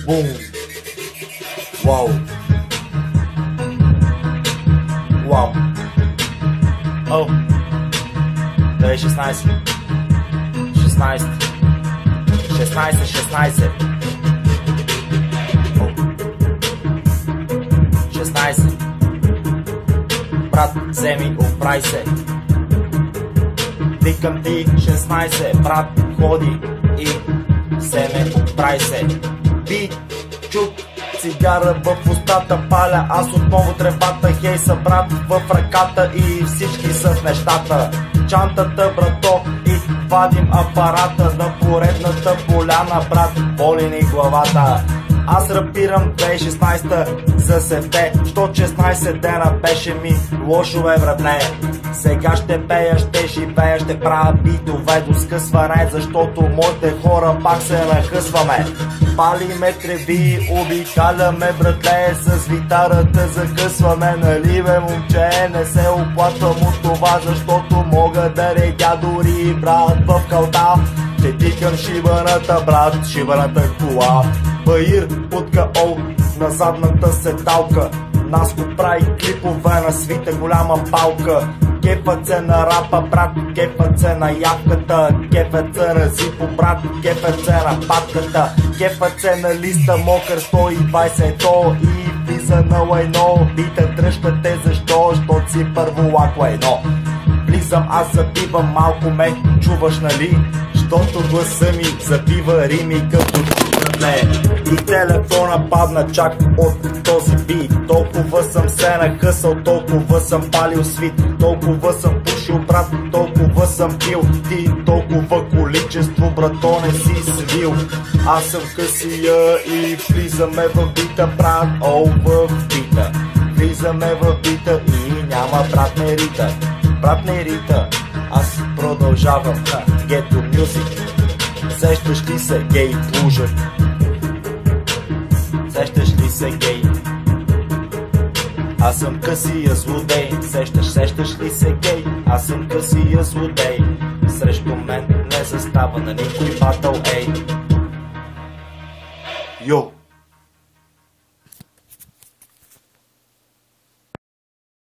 Бум. Вау. Вау. О. 2016. 16. 16. 16. Брат, вземи, оправи се. Викам ти 16, брат, ходи и вземе, оправи се. Би, чук, цигара в устата паля, аз отново тревата, хей са брат в ръката и всички са в нещата. Чантата, брато, и вадим апарата на поредната поляна, брат, боли ни главата. Аз рапирам 2016 за сефте, 116 дена беше ми лошо бе, братле. Сега ще пея, ще живея, ще правя битове до скъсване, защото моите хора пак се нахъсваме. Палиме треви, обикаляме, братле, с гитарата закъсваме. Нали бе, момче, не се оплатвам от това, защото мога да редя дори брат в калта. Ще тикам шибаната, брат, шибаната кола. Баир под КО на задната седалка. Наско прави клипове на свита голяма палка. Кефът се на рапа, брат, кефът се на явката. Кефът се на зипо, брат, кефът се на патката. Кефът се на листа мокър 120 то и влиза на лайно. Бита дръжкате защо, щото си първо лако едно. Влизам, аз забивам, малко ме чуваш, нали? Щото гласа ми забива рими като чукнат. И телефона падна чак от този бит. Толкова съм се нахъсал, толкова съм палил свит. Толкова съм пушил, брат, толкова съм пил. Ти толкова количество, брато, не си свил. Аз съм късия и влизаме в бита, брат, о, в бита. Влизаме в бита и няма брат не рита. Брат не рита, аз продължавам гето мюзик. Сещаш ли се, гей плужък? Сещаш ли се, гей? Аз съм късия злодей. Сещаш ли се, гей? Аз съм късия злодей. Срещу мен не застава на никой батъл, ей. Йо!